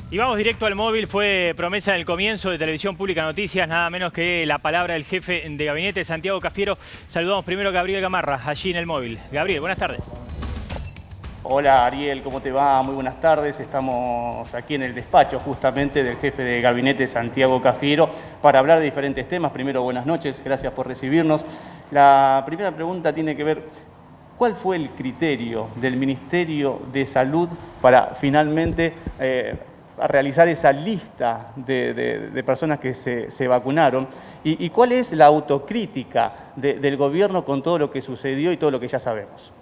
Y vamos directo al móvil, fue promesa del comienzo de Televisión Pública Noticias, nada menos que la palabra del jefe de gabinete, Santiago Cafiero. Saludamos primero a Gabriel Gamarra, allí en el móvil. Gabriel, buenas tardes. Hola Ariel, ¿cómo te va? Muy buenas tardes. Estamos aquí en el despacho justamente del jefe de gabinete, Santiago Cafiero, para hablar de diferentes temas. Primero, buenas noches, gracias por recibirnos. La primera pregunta tiene que ver, ¿cuál fue el criterio del Ministerio de Salud para finalmente a realizar esa lista de personas que se vacunaron? ¿Y cuál es la autocrítica del gobierno con todo lo que sucedió y todo lo que ya sabemos?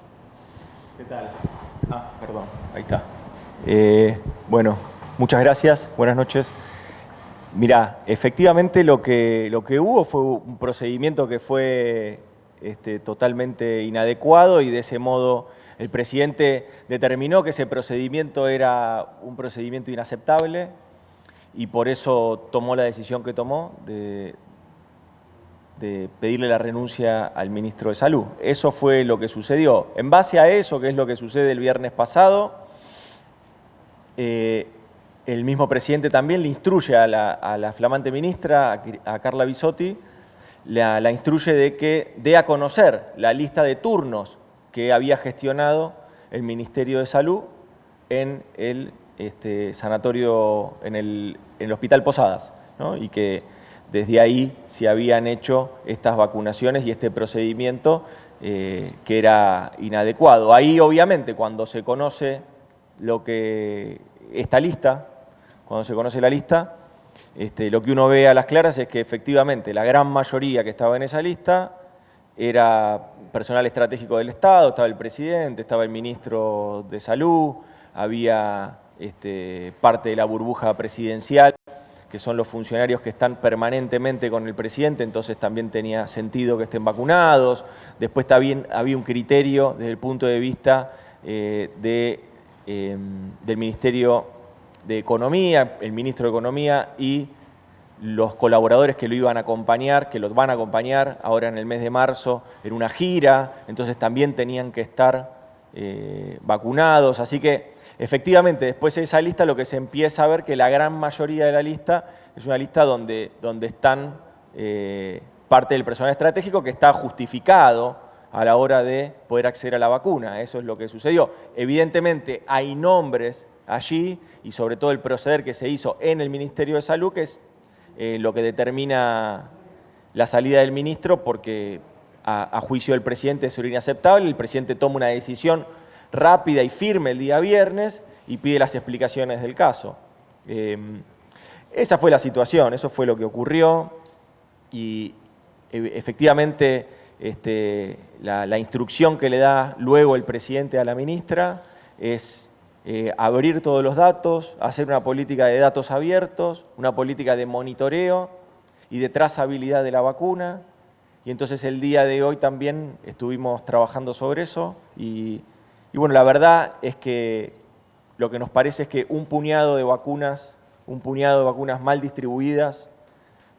¿Qué tal? Perdón, ahí está. Bueno, muchas gracias, buenas noches. Mirá, efectivamente lo que hubo fue un procedimiento que fue totalmente inadecuado y de ese modo el presidente determinó que ese procedimiento era un procedimiento inaceptable y por eso tomó la decisión que tomó de pedirle la renuncia al ministro de Salud. Eso fue lo que sucedió. En base a eso, que es lo que sucede el viernes pasado, el mismo presidente también le instruye a la flamante ministra, a Carla Bisotti, la instruye de que dé a conocer la lista de turnos que había gestionado el Ministerio de Salud en el sanatorio, en el Hospital Posadas, ¿no? Y que desde ahí se habían hecho estas vacunaciones y este procedimiento que era inadecuado. Ahí, obviamente, cuando se conoce esta lista, cuando se conoce la lista, lo que uno ve a las claras es que efectivamente la gran mayoría que estaba en esa lista era personal estratégico del Estado, estaba el presidente, estaba el ministro de Salud, había parte de la burbuja presidencial, que son los funcionarios que están permanentemente con el presidente, entonces también tenía sentido que estén vacunados. Después también había un criterio desde el punto de vista del Ministerio de Economía, el ministro de Economía y los colaboradores que lo iban a acompañar, que los van a acompañar ahora en el mes de marzo en una gira, entonces también tenían que estar vacunados, así que efectivamente, después de esa lista lo que se empieza a ver que la gran mayoría de la lista es una lista donde están parte del personal estratégico que está justificado a la hora de poder acceder a la vacuna. Eso es lo que sucedió. Evidentemente hay nombres allí y sobre todo el proceder que se hizo en el Ministerio de Salud, que es lo que determina la salida del ministro, porque a juicio del presidente eso era inaceptable. El presidente toma una decisión rápida y firme el día viernes y pide las explicaciones del caso. Esa fue la situación, eso fue lo que ocurrió y efectivamente la instrucción que le da luego el presidente a la ministra es abrir todos los datos, hacer una política de datos abiertos, una política de monitoreo y de trazabilidad de la vacuna. Y entonces el día de hoy también estuvimos trabajando sobre eso y bueno, la verdad es que lo que nos parece es que un puñado de vacunas mal distribuidas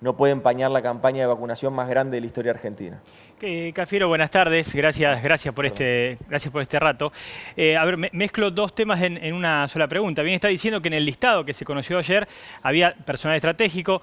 no puede empañar la campaña de vacunación más grande de la historia argentina. Cafiero, buenas tardes. Gracias por este rato. A ver, mezclo dos temas en una sola pregunta. Bien, está diciendo que en el listado que se conoció ayer había personal estratégico,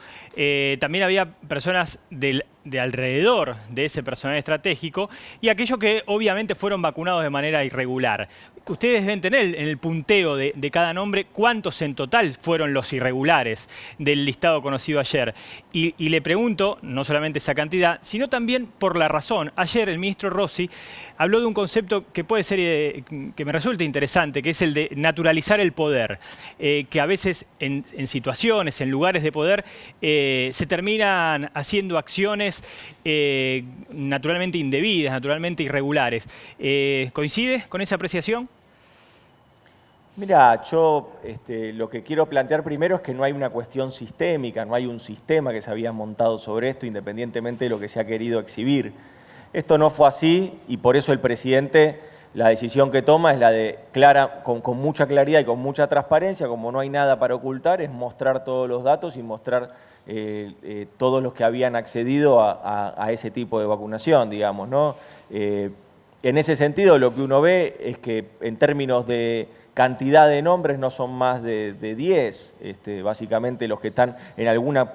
también había personas de alrededor de ese personal estratégico y aquellos que obviamente fueron vacunados de manera irregular. Ustedes deben tener en el punteo de cada nombre cuántos en total fueron los irregulares del listado conocido ayer. Y le pregunto, no solamente esa cantidad, sino también por la razón. Ayer el ministro Rossi habló de un concepto que puede ser, que me resulta interesante, que es el de naturalizar el poder. Que a veces en situaciones, en lugares de poder, se terminan haciendo acciones naturalmente indebidas, naturalmente irregulares. ¿Coincide con esa apreciación? Mira, yo lo que quiero plantear primero es que no hay una cuestión sistémica, no hay un sistema que se había montado sobre esto, independientemente de lo que se ha querido exhibir. Esto no fue así y por eso el presidente, la decisión que toma es la de con mucha claridad y con mucha transparencia, como no hay nada para ocultar, es mostrar todos los datos y mostrar todos los que habían accedido a ese tipo de vacunación, digamos, ¿no? En ese sentido, lo que uno ve es que en términos de cantidad de nombres no son más de 10, básicamente los que están en alguna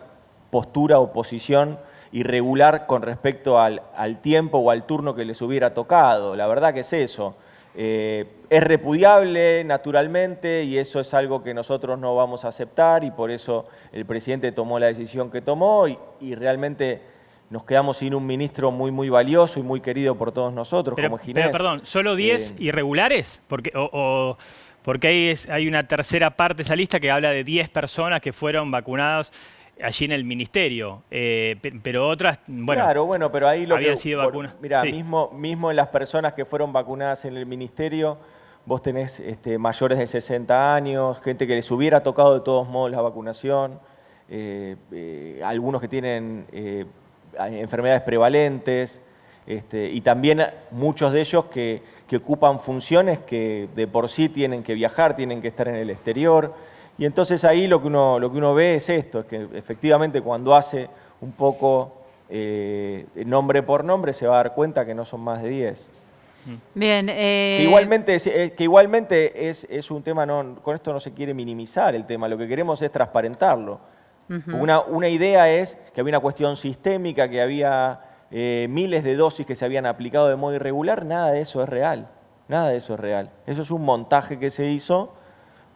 postura o posición irregular con respecto al tiempo o al turno que les hubiera tocado. La verdad que es eso. Es repudiable, naturalmente, y eso es algo que nosotros no vamos a aceptar, y por eso el presidente tomó la decisión que tomó, y realmente nos quedamos sin un ministro muy, muy valioso y muy querido por todos nosotros, como Ginés. Pero perdón, ¿solo 10 irregulares? Porque hay una tercera parte de esa lista que habla de 10 personas que fueron vacunadas allí en el ministerio, pero otras, bueno, claro, bueno, pero ahí habían sido vacunadas. Mirá, Sí. mismo en las personas que fueron vacunadas en el ministerio, vos tenés mayores de 60 años, gente que les hubiera tocado de todos modos la vacunación, algunos que tienen enfermedades prevalentes, y también muchos de ellos que ocupan funciones que de por sí tienen que viajar, tienen que estar en el exterior. Y entonces ahí lo que uno ve es esto, es que efectivamente cuando hace un poco nombre por nombre se va a dar cuenta que no son más de 10. Bien. Que igualmente es un tema, con esto no se quiere minimizar el tema, lo que queremos es transparentarlo. Una idea es que había una cuestión sistémica, que había miles de dosis que se habían aplicado de modo irregular. Nada de eso es real, nada de eso es real. Eso es un montaje que se hizo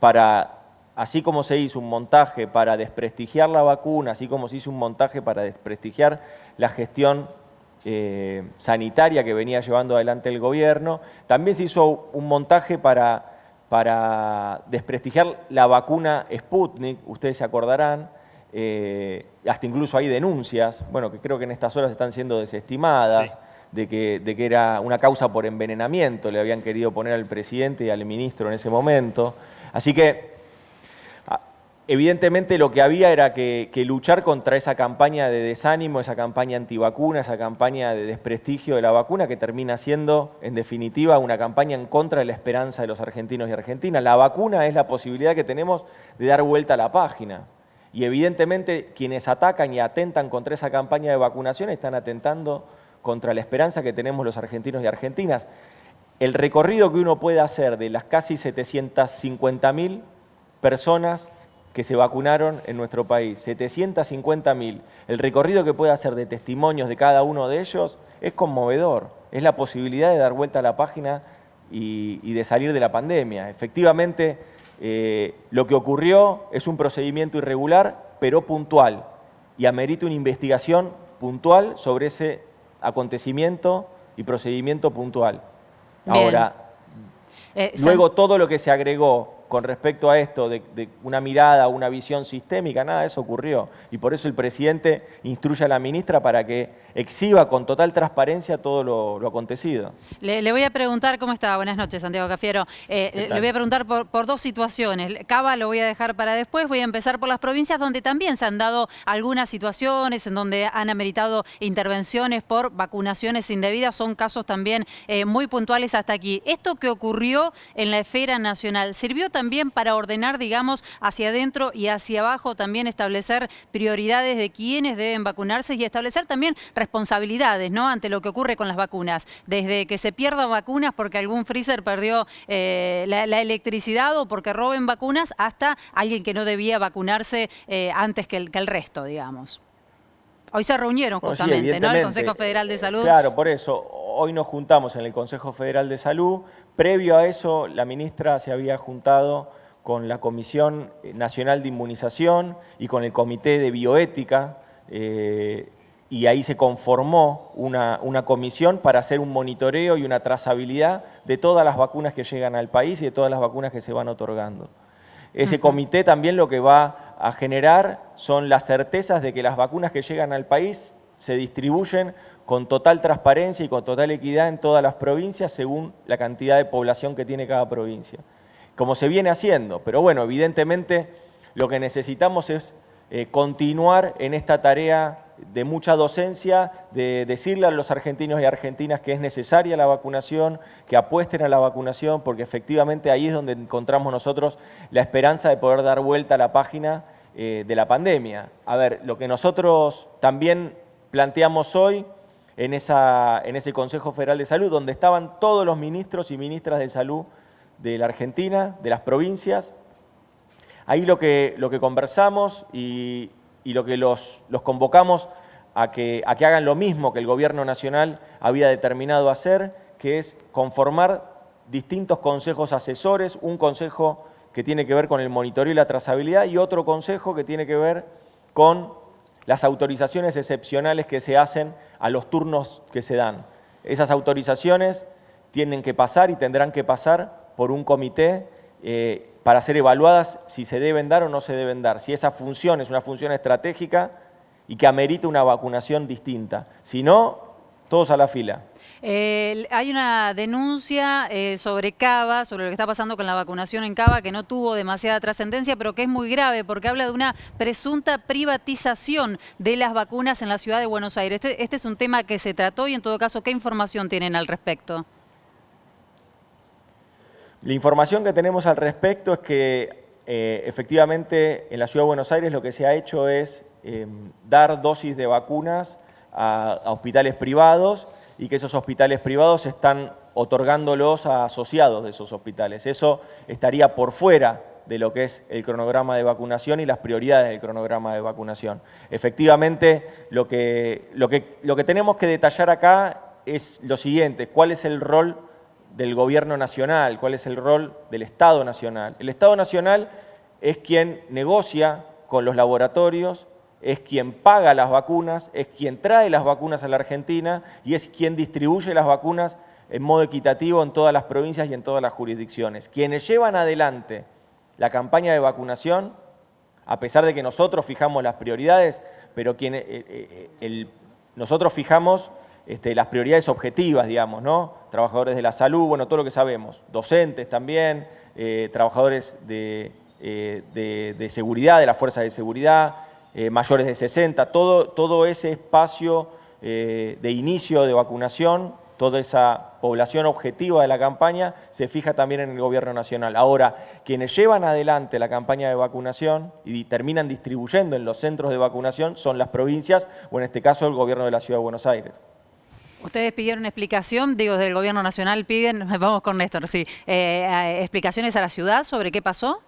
para... Así como se hizo un montaje para desprestigiar la vacuna, así como se hizo un montaje para desprestigiar la gestión sanitaria que venía llevando adelante el gobierno, también se hizo un montaje para desprestigiar la vacuna Sputnik, ustedes se acordarán, hasta incluso hay denuncias, bueno, que creo que en estas horas están siendo desestimadas, sí, de que era una causa por envenenamiento, le habían querido poner al presidente y al ministro en ese momento. Así que evidentemente lo que había era que luchar contra esa campaña de desánimo, esa campaña antivacuna, esa campaña de desprestigio de la vacuna, que termina siendo, en definitiva, una campaña en contra de la esperanza de los argentinos y argentinas. La vacuna es la posibilidad que tenemos de dar vuelta a la página. Y evidentemente quienes atacan y atentan contra esa campaña de vacunación están atentando contra la esperanza que tenemos los argentinos y argentinas. El recorrido que uno puede hacer de las casi 750.000 personas que se vacunaron en nuestro país, 750.000. El recorrido que puede hacer de testimonios de cada uno de ellos es conmovedor. Es la posibilidad de dar vuelta a la página y de salir de la pandemia. Efectivamente, lo que ocurrió es un procedimiento irregular, pero puntual, y amerita una investigación puntual sobre ese acontecimiento y procedimiento puntual. Bien. Ahora, luego todo lo que se agregó con respecto a esto de una mirada, una visión sistémica, nada de eso ocurrió. Y por eso el presidente instruye a la ministra para que exhiba con total transparencia todo lo acontecido. Le voy a preguntar, ¿cómo está? Buenas noches, Santiago Cafiero. Le voy a preguntar por dos situaciones. Cava lo voy a dejar para después. Voy a empezar por las provincias donde también se han dado algunas situaciones en donde han ameritado intervenciones por vacunaciones indebidas. Son casos también muy puntuales hasta aquí. Esto que ocurrió en la esfera nacional, ¿sirvió también para ordenar, digamos, hacia adentro y hacia abajo, también establecer prioridades de quiénes deben vacunarse y establecer también responsabilidades, ¿no?, ante lo que ocurre con las vacunas? Desde que se pierdan vacunas porque algún freezer perdió la electricidad o porque roben vacunas, hasta alguien que no debía vacunarse antes que el resto, digamos. Hoy se reunieron justamente, ¿no?, el Consejo Federal de Salud. Claro, por eso. Hoy nos juntamos en el Consejo Federal de Salud. Previo a eso, la ministra se había juntado con la Comisión Nacional de Inmunización y con el Comité de Bioética, y ahí se conformó una comisión para hacer un monitoreo y una trazabilidad de todas las vacunas que llegan al país y de todas las vacunas que se van otorgando. Ese comité también lo que va a generar son las certezas de que las vacunas que llegan al país se distribuyen con total transparencia y con total equidad en todas las provincias según la cantidad de población que tiene cada provincia, como se viene haciendo. Pero bueno, evidentemente lo que necesitamos es continuar en esta tarea de mucha docencia, de decirle a los argentinos y argentinas que es necesaria la vacunación, que apuesten a la vacunación, porque efectivamente ahí es donde encontramos nosotros la esperanza de poder dar vuelta a la página de la pandemia. A ver, lo que nosotros también planteamos hoy en ese Consejo Federal de Salud, donde estaban todos los ministros y ministras de salud de la Argentina, de las provincias. Ahí lo que conversamos y lo que los convocamos a que hagan lo mismo que el Gobierno Nacional había determinado hacer, que es conformar distintos consejos asesores, un consejo que tiene que ver con el monitoreo y la trazabilidad y otro consejo que tiene que ver con las autorizaciones excepcionales que se hacen a los turnos que se dan. Esas autorizaciones tienen que pasar y tendrán que pasar por un comité para ser evaluadas si se deben dar o no se deben dar, si esa función es una función estratégica y que amerita una vacunación distinta. Si no, todos a la fila. Hay una denuncia sobre Cava, sobre lo que está pasando con la vacunación en Cava, que no tuvo demasiada trascendencia, pero que es muy grave porque habla de una presunta privatización de las vacunas en la ciudad de Buenos Aires. Este es un tema que se trató y, en todo caso, ¿qué información tienen al respecto? La información que tenemos al respecto es que efectivamente en la ciudad de Buenos Aires lo que se ha hecho es dar dosis de vacunas a hospitales privados y que esos hospitales privados están otorgándolos a asociados de esos hospitales. Eso estaría por fuera de lo que es el cronograma de vacunación y las prioridades del cronograma de vacunación. Efectivamente, lo que tenemos que detallar acá es lo siguiente: ¿cuál es el rol del Gobierno Nacional? ¿Cuál es el rol del Estado Nacional? El Estado Nacional es quien negocia con los laboratorios, es quien paga las vacunas, es quien trae las vacunas a la Argentina y es quien distribuye las vacunas en modo equitativo en todas las provincias y en todas las jurisdicciones. Quienes llevan adelante la campaña de vacunación, a pesar de que nosotros fijamos las prioridades, pero nosotros fijamos las prioridades objetivas, digamos, ¿no? Trabajadores de la salud, bueno, todo lo que sabemos, docentes también, trabajadores de seguridad, de las fuerzas de seguridad, mayores de 60, todo ese espacio de inicio de vacunación, toda esa población objetiva de la campaña se fija también en el Gobierno Nacional. Ahora, quienes llevan adelante la campaña de vacunación y terminan distribuyendo en los centros de vacunación son las provincias, o en este caso el Gobierno de la Ciudad de Buenos Aires. Ustedes pidieron explicación, digo, del Gobierno Nacional piden, vamos con Néstor, sí, explicaciones a la ciudad sobre qué pasó.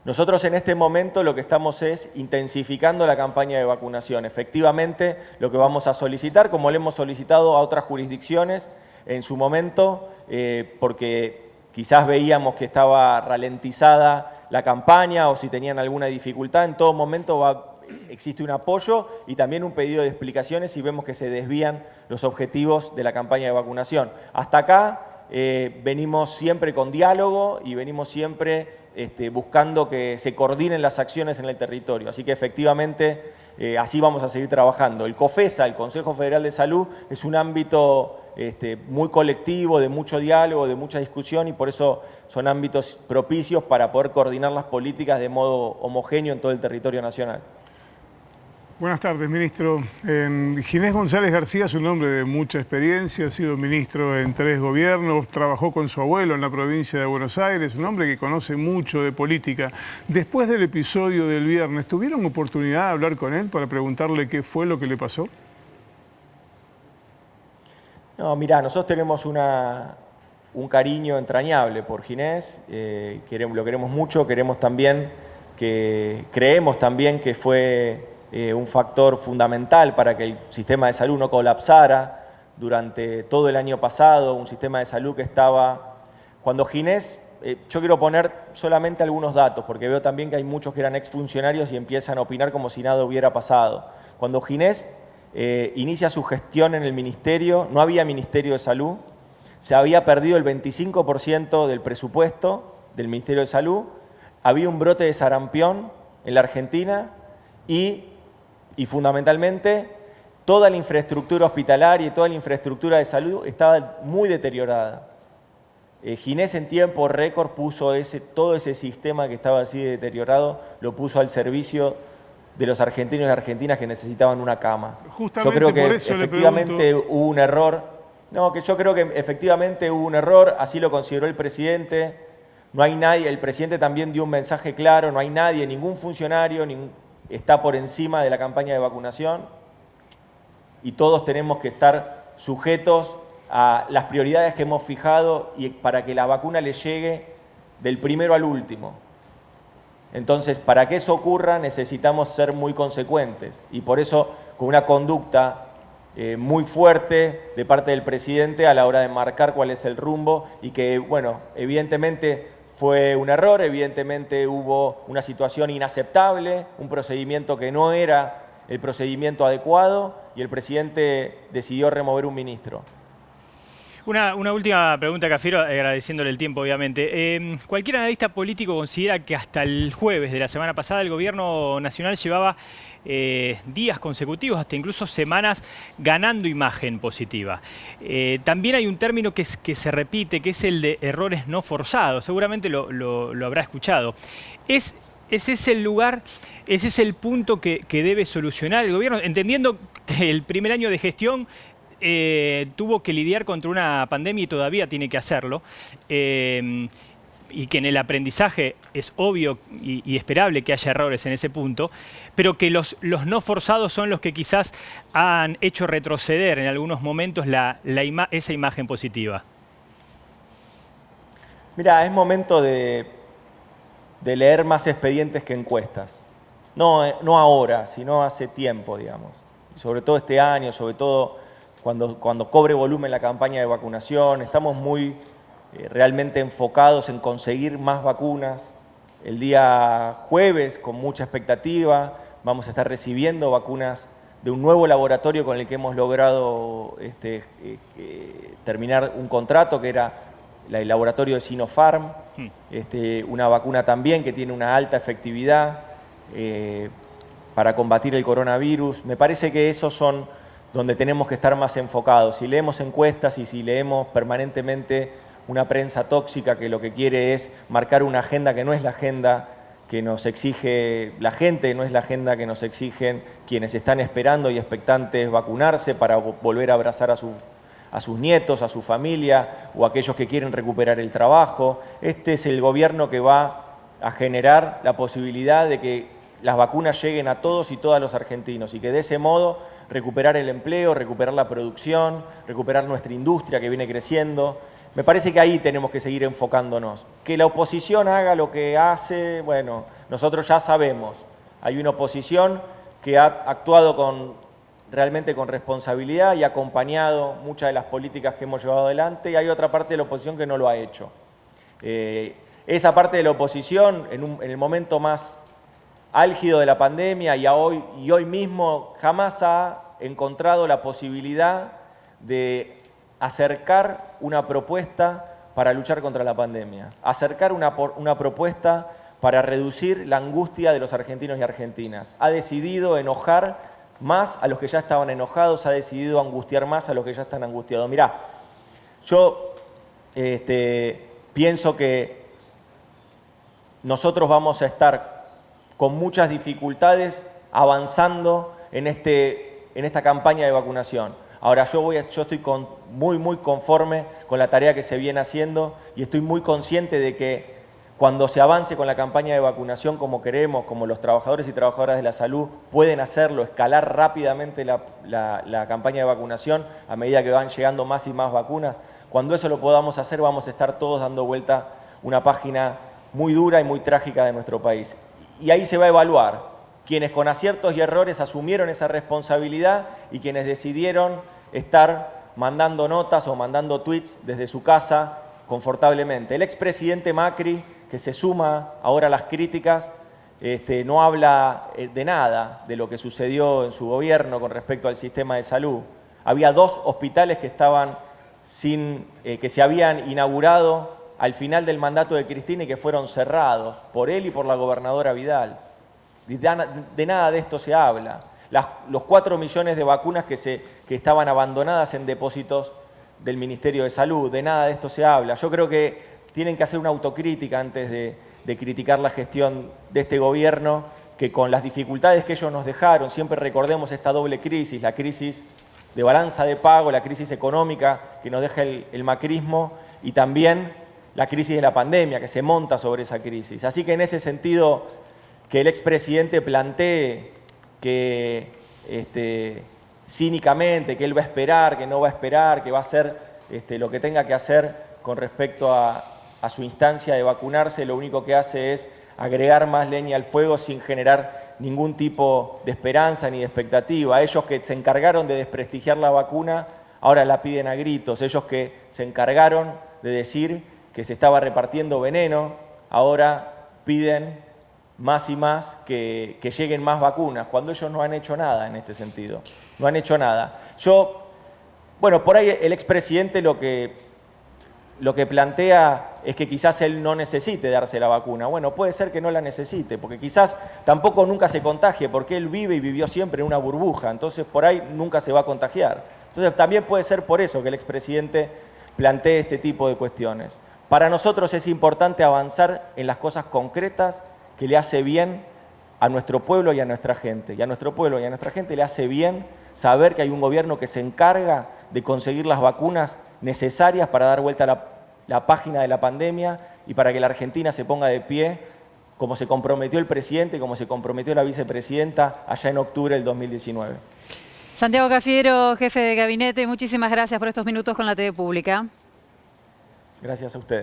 Nosotros en este momento lo que estamos es intensificando la campaña de vacunación. Efectivamente, lo que vamos a solicitar, como le hemos solicitado a otras jurisdicciones en su momento, porque quizás veíamos que estaba ralentizada la campaña o si tenían alguna dificultad, en todo momento existe un apoyo y también un pedido de explicaciones si vemos que se desvían los objetivos de la campaña de vacunación. Hasta acá venimos siempre con diálogo y venimos siempre buscando que se coordinen las acciones en el territorio. Así que efectivamente así vamos a seguir trabajando. El COFESA, el Consejo Federal de Salud, es un ámbito muy colectivo, de mucho diálogo, de mucha discusión y por eso son ámbitos propicios para poder coordinar las políticas de modo homogéneo en todo el territorio nacional. Buenas tardes, ministro. Ginés González García es un hombre de mucha experiencia, ha sido ministro en 3 gobiernos, trabajó con su abuelo en la provincia de Buenos Aires, un hombre que conoce mucho de política. Después del episodio del viernes, ¿tuvieron oportunidad de hablar con él para preguntarle qué fue lo que le pasó? No, mirá, nosotros tenemos un cariño entrañable por Ginés, lo queremos mucho, creemos también que fue un factor fundamental para que el sistema de salud no colapsara durante todo el año pasado, un sistema de salud que estaba... Cuando Ginés, yo quiero poner solamente algunos datos, porque veo también que hay muchos que eran exfuncionarios y empiezan a opinar como si nada hubiera pasado. Cuando Ginés inicia su gestión en el ministerio, no había Ministerio de Salud, se había perdido el 25% del presupuesto del Ministerio de Salud, había un brote de sarampión en la Argentina y fundamentalmente toda la infraestructura hospitalaria y toda la infraestructura de salud estaba muy deteriorada. Ginés en tiempo récord puso todo ese sistema que estaba así deteriorado, lo puso al servicio de los argentinos y argentinas que necesitaban una cama. Justamente yo creo que por eso efectivamente hubo un error. No, que yo creo que efectivamente hubo un error, así lo consideró el presidente. No hay nadie, el presidente también dio un mensaje claro, no hay nadie, ningún funcionario, está por encima de la campaña de vacunación y todos tenemos que estar sujetos a las prioridades que hemos fijado y para que la vacuna le llegue del primero al último. Entonces, para que eso ocurra necesitamos ser muy consecuentes y por eso con una conducta muy fuerte de parte del presidente a la hora de marcar cuál es el rumbo y que, bueno, evidentemente fue un error, evidentemente hubo una situación inaceptable, un procedimiento que no era el procedimiento adecuado y el presidente decidió remover un ministro. Una última pregunta, Cafiero, agradeciéndole el tiempo, obviamente. Cualquier analista político considera que hasta el jueves de la semana pasada el gobierno nacional llevaba días consecutivos, hasta incluso semanas, ganando imagen positiva. También hay un término que se repite, que es el de errores no forzados. Seguramente lo habrá escuchado. Ese es el lugar, ese es el punto que debe solucionar el gobierno, entendiendo que el primer año de gestión tuvo que lidiar contra una pandemia y todavía tiene que hacerlo, y que en el aprendizaje es obvio y esperable que haya errores en ese punto, pero que los no forzados son los que quizás han hecho retroceder en algunos momentos esa imagen positiva. Mira, es momento de leer más expedientes que encuestas. No ahora, sino hace tiempo, digamos. Sobre todo este año, sobre todo cuando cobre volumen la campaña de vacunación, estamos muy realmente enfocados en conseguir más vacunas. El día jueves, con mucha expectativa, vamos a estar recibiendo vacunas de un nuevo laboratorio con el que hemos logrado terminar un contrato, que era el laboratorio de Sinopharm, una vacuna también que tiene una alta efectividad para combatir el coronavirus. Me parece que esos son donde tenemos que estar más enfocados. Si leemos encuestas y si leemos permanentemente una prensa tóxica que lo que quiere es marcar una agenda que no es la agenda que nos exige la gente, no es la agenda que nos exigen quienes están esperando y expectantes vacunarse para volver a abrazar a sus nietos, a su familia o a aquellos que quieren recuperar el trabajo. Este es el gobierno que va a generar la posibilidad de que las vacunas lleguen a todos y todas los argentinos y que de ese modo recuperar el empleo, recuperar la producción, recuperar nuestra industria que viene creciendo. Me parece que ahí tenemos que seguir enfocándonos. Que la oposición haga lo que hace, bueno, nosotros ya sabemos. Hay una oposición que ha actuado realmente con responsabilidad y ha acompañado muchas de las políticas que hemos llevado adelante, y hay otra parte de la oposición que no lo ha hecho. Esa parte de la oposición, en el momento más álgido de la pandemia y hoy mismo, jamás ha encontrado la posibilidad de acercar una propuesta para luchar contra la pandemia, acercar una propuesta para reducir la angustia de los argentinos y argentinas. Ha decidido enojar más a los que ya estaban enojados, ha decidido angustiar más a los que ya están angustiados. Mirá, yo pienso que nosotros vamos a estar con muchas dificultades avanzando en esta campaña de vacunación. Ahora, yo estoy muy conforme con la tarea que se viene haciendo y estoy muy consciente de que cuando se avance con la campaña de vacunación como queremos, como los trabajadores y trabajadoras de la salud pueden hacerlo, escalar rápidamente la campaña de vacunación a medida que van llegando más y más vacunas, cuando eso lo podamos hacer vamos a estar todos dando vuelta una página muy dura y muy trágica de nuestro país. Y ahí se va a evaluar quienes con aciertos y errores asumieron esa responsabilidad y quienes decidieron estar mandando notas o mandando tweets desde su casa confortablemente. El expresidente Macri, que se suma ahora a las críticas, no habla de nada de lo que sucedió en su gobierno con respecto al sistema de salud. Había 2 hospitales que estaban que se habían inaugurado al final del mandato de Cristina y que fueron cerrados por él y por la gobernadora Vidal. De nada de esto se habla. Los 4 millones de vacunas que estaban abandonadas en depósitos del Ministerio de Salud, de nada de esto se habla. Yo creo que tienen que hacer una autocrítica antes de criticar la gestión de este gobierno, que con las dificultades que ellos nos dejaron, siempre recordemos esta doble crisis, la crisis de balanza de pago, la crisis económica que nos deja el macrismo y también la crisis de la pandemia que se monta sobre esa crisis. Así que en ese sentido, que el expresidente plantee que cínicamente, que él va a esperar, que no va a esperar, que va a ser lo que tenga que hacer con respecto a su instancia de vacunarse, lo único que hace es agregar más leña al fuego sin generar ningún tipo de esperanza ni de expectativa. Ellos que se encargaron de desprestigiar la vacuna, ahora la piden a gritos. Ellos que se encargaron de decir que se estaba repartiendo veneno, ahora piden más y más que lleguen más vacunas, cuando ellos no han hecho nada en este sentido. No han hecho nada. Bueno, por ahí el expresidente lo que plantea es que quizás él no necesite darse la vacuna. Bueno, puede ser que no la necesite, porque quizás tampoco nunca se contagie, porque él vive y vivió siempre en una burbuja, entonces por ahí nunca se va a contagiar. Entonces también puede ser por eso que el expresidente plantee este tipo de cuestiones. Para nosotros es importante avanzar en las cosas concretas que le hace bien a nuestro pueblo y a nuestra gente. Y a nuestro pueblo y a nuestra gente le hace bien saber que hay un gobierno que se encarga de conseguir las vacunas necesarias para dar vuelta a la página de la pandemia y para que la Argentina se ponga de pie, como se comprometió el presidente y como se comprometió la vicepresidenta allá en octubre del 2019. Santiago Cafiero, jefe de gabinete, muchísimas gracias por estos minutos con la TV Pública. Gracias a ustedes.